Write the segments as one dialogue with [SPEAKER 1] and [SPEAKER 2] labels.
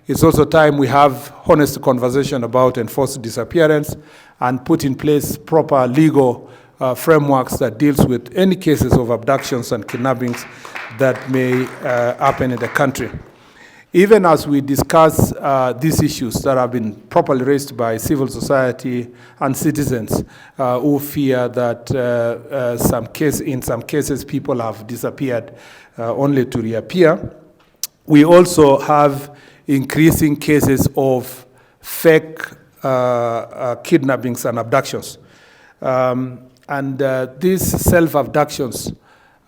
[SPEAKER 1] It's also time we have honest conversation about enforced disappearance and put in place proper legal frameworks that deals with any cases of abductions and kidnappings that may happen in the country. Even as we discuss these issues that have been properly raised by civil society and citizens who fear that in some cases people have disappeared only to reappear, we also have increasing cases of fake kidnappings and abductions. These self-abductions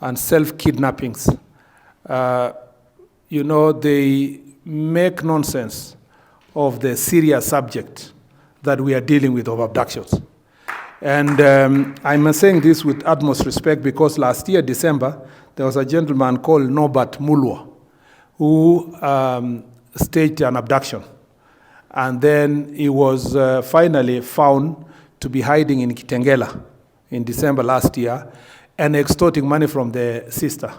[SPEAKER 1] and self-kidnappings, they make nonsense of the serious subject that we are dealing with of abductions. And I'm saying this with utmost respect because last year, December, there was a gentleman called Norbert Mulwa who staged an abduction. And then he was finally found to be hiding in Kitengela in December last year and extorting money from the sister.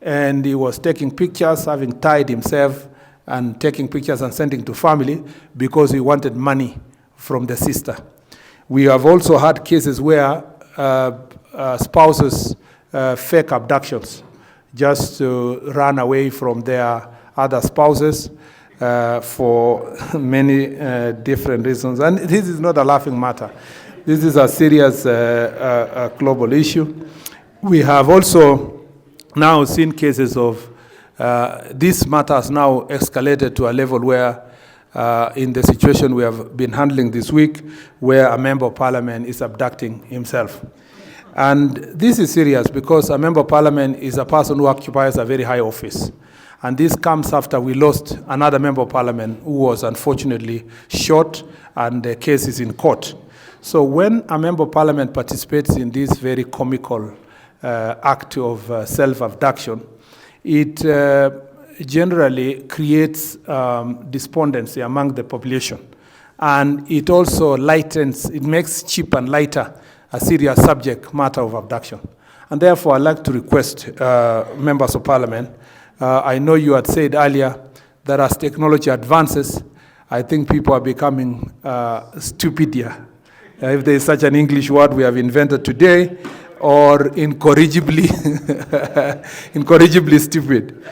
[SPEAKER 1] And he was taking pictures, having tied himself and taking pictures and sending to family because he wanted money from the sister. We have also had cases where spouses fake abductions just to run away from their other spouses for many different reasons. And this is not a laughing matter. This is a serious global issue. We have also now seen cases of this matter has now escalated to a level where in the situation we have been handling this week, where a member of parliament is abducting himself. And this is serious because a member of parliament is a person who occupies a very high office. And this comes after we lost another member of parliament who was unfortunately shot, and the case is in court. So when a member of parliament participates in this very comical act of self-abduction, it generally creates despondency among the population. And it also lightens, it makes cheap and lighter a serious subject matter of abduction. And therefore, I'd like to request members of parliament, I know you had said earlier that as technology advances, I think people are becoming stupider. If there is such an English word we have invented today, or incorrigibly, incorrigibly stupid.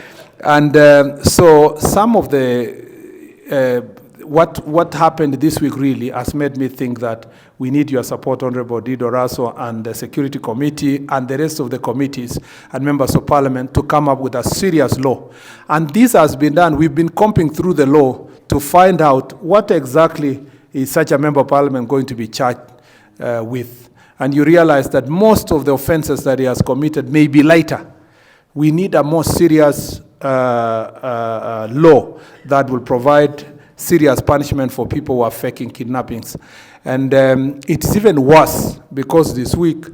[SPEAKER 1] And so some of the, what happened this week really has made me think that we need your support, Honorable Dido Raso and the Security Committee and the rest of the committees and members of parliament to come up with a serious law. And this has been done. We've been combing through the law to find out what exactly is such a member of parliament going to be charged with. And you realize that most of the offenses that he has committed may be lighter. We need a more serious law that will provide serious punishment for people who are faking kidnappings. And it's even worse because this week,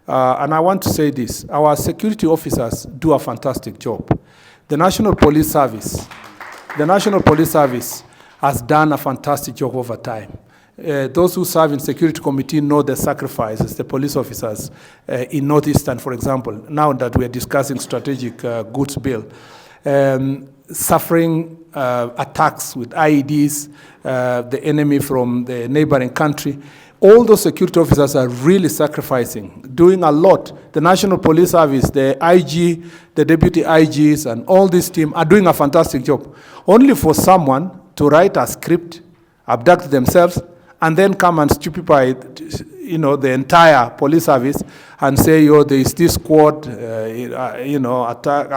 [SPEAKER 1] and I want to say this, our security officers do a fantastic job. The National Police Service has done a fantastic job over time. Those who serve in security committee know the sacrifices, the police officers in Northeastern, for example, now that we are discussing strategic goods bill, suffering attacks with IEDs, the enemy from the neighboring country. All those security officers are really sacrificing, doing a lot. The National Police Service, the IG, the deputy IGs, and all this team are doing a fantastic job. Only for someone to write a script, abduct themselves, and then come and stupefy, the entire police service and say, there is this squad,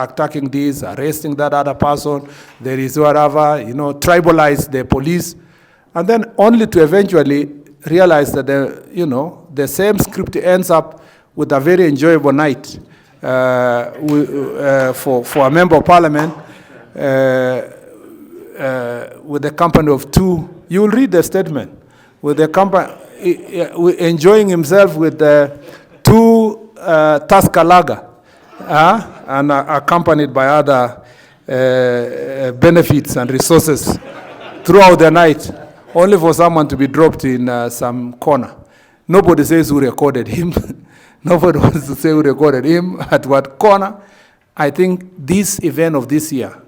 [SPEAKER 1] attacking this, arresting that other person, there is whatever, tribalize the police, and then only to eventually realize that the same script ends up with a very enjoyable night for a member of parliament with the company of two. You will read the statement. With the company, enjoying himself with two Tusker Lager, and accompanied by other benefits and resources throughout the night, only for someone to be dropped in some corner. Nobody says who recorded him. Nobody wants to say who recorded him, at what corner. I think this event of this year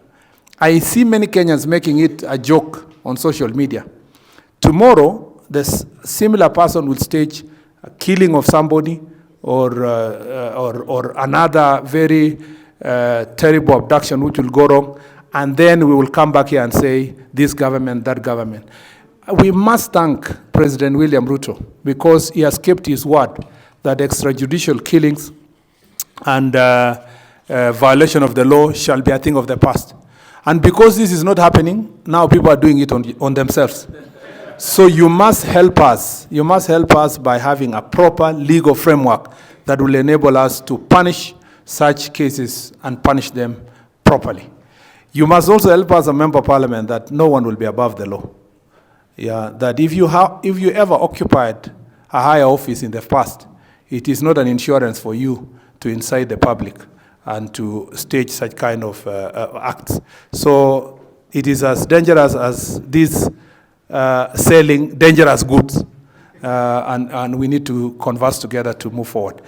[SPEAKER 1] I see many Kenyans making it a joke on social media. Tomorrow, this similar person will stage a killing of somebody or another very terrible abduction which will go wrong, and then we will come back here and say, this government, that government. We must thank President William Ruto because he has kept his word that extrajudicial killings and violation of the law shall be a thing of the past. And because this is not happening, now people are doing it on themselves. So you must help us. You must help us by having a proper legal framework that will enable us to punish such cases and punish them properly. You must also help us, a member of parliament, that no one will be above the law. Yeah, that if you ever occupied a higher office in the past, it is not an insurance for you to incite the public and to stage such kind of acts. So it is as dangerous as this selling dangerous goods, and we need to converse together to move forward.